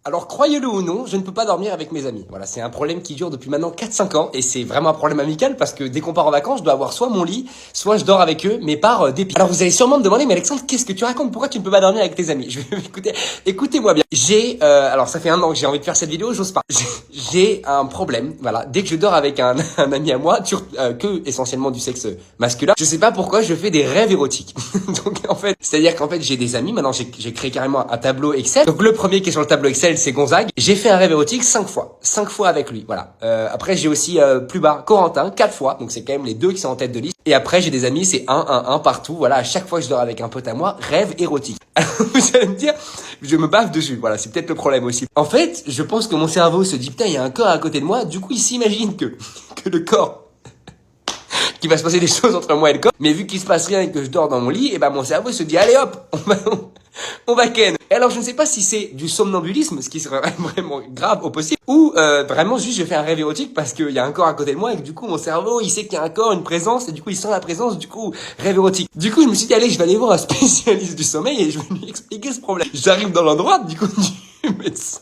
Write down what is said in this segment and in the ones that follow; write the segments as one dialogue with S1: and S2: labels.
S1: Alors, croyez-le ou non, je ne peux pas dormir avec mes amis. Voilà, c'est un problème qui dure depuis maintenant 4-5 ans et c'est vraiment un problème amical parce que dès qu'on part en vacances, je dois avoir soit mon lit, soit je dors avec eux, mais par dépit. Alors, vous allez sûrement me demander, mais Alexandre, qu'est-ce que tu racontes? Pourquoi tu ne peux pas dormir avec tes amis? Je vais écoutez-moi bien. Alors ça fait un an que j'ai envie de faire cette vidéo, j'ose pas. J'ai un problème, voilà. Dès que je dors avec un ami à moi, que essentiellement du sexe masculin, je sais pas pourquoi je fais des rêves érotiques. Donc en fait, c'est-à-dire qu'en fait j'ai des amis. Maintenant j'ai créé carrément un tableau Excel. Donc le premier qui est sur le tableau Excel, c'est Gonzague. J'ai fait un rêve érotique 5 fois avec lui, voilà. Après j'ai aussi plus bas Corentin 4 fois, donc c'est quand même les deux qui sont en tête de liste. Et après j'ai des amis, c'est 1 partout, voilà. À chaque fois que je dors avec un pote à moi, rêve érotique. Alors vous allez me dire, je me baffe dessus, voilà, c'est peut-être le problème aussi. En fait, je pense que mon cerveau se dit putain, il y a un corps à côté de moi, du coup il s'imagine que le corps qu'il va se passer des choses entre moi et le corps. Mais vu qu'il se passe rien et que je dors dans mon lit, et ben mon cerveau se dit allez hop, on va ken. Et alors je ne sais pas si c'est du somnambulisme, ce qui serait vraiment grave au possible, ou vraiment juste je fais un rêve érotique parce qu'il y a un corps à côté de moi et que du coup mon cerveau il sait qu'il y a un corps, une présence et du coup il sent la présence, du coup rêve érotique. Du coup je me suis dit allez je vais aller voir un spécialiste du sommeil et je vais lui expliquer ce problème. J'arrive dans l'endroit du coup du médecin.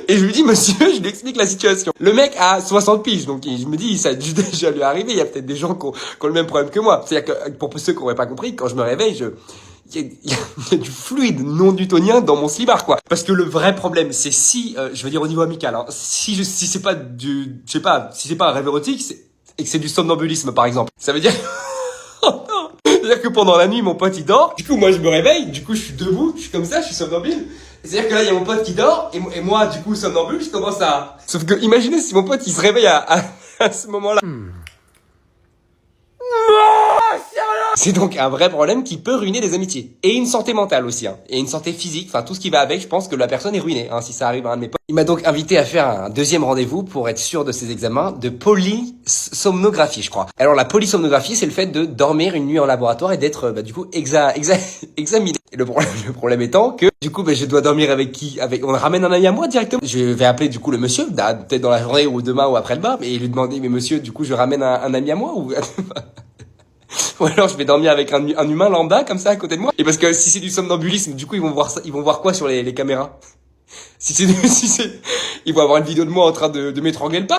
S1: Et je lui dis, monsieur, je lui explique la situation. Le mec a 60 piges, donc je me dis, ça a dû déjà lui arriver. Il y a peut-être des gens qui ont le même problème que moi. C'est-à-dire que, pour ceux qui n'auraient pas compris, quand je me réveille, il y a du fluide non newtonien dans mon slibard, quoi. Parce que le vrai problème, c'est si, je veux dire au niveau amical, hein, si c'est pas je sais pas, si c'est pas un rêve érotique, et que c'est du somnambulisme, par exemple. Ça veut dire, c'est-à-dire que pendant la nuit, mon pote, il dort. Du coup, moi, je me réveille. Du coup, je suis debout. Je suis comme ça, je suis somnambule. C'est-à-dire que là, il y a mon pote qui dort. Et moi, du coup, somnambule, je commence à... Sauf que, imaginez si mon pote, il se réveille à ce moment-là. C'est donc un vrai problème qui peut ruiner des amitiés. Et une santé mentale aussi, hein. Et une santé physique, enfin tout ce qui va avec, je pense que la personne est ruinée, hein, si ça arrive à un de mes potes. Il m'a donc invité à faire un deuxième rendez-vous pour être sûr de ses examens de polysomnographie, je crois. Alors la polysomnographie, c'est le fait de dormir une nuit en laboratoire et d'être du coup examiné. Et le problème étant que du coup je dois dormir avec qui? On ramène un ami à moi directement. Je vais appeler du coup le monsieur, peut-être dans la journée ou demain ou après le bar, et lui demander mais monsieur, du coup je ramène un ami à moi ou... Ou alors je vais dormir avec un humain lambda comme ça à côté de moi. Et parce que si c'est du somnambulisme, du coup ils vont voir ça, ils vont voir quoi sur les caméras? Si c'est, ils vont avoir une vidéo de moi en train de m'étrangler le pas.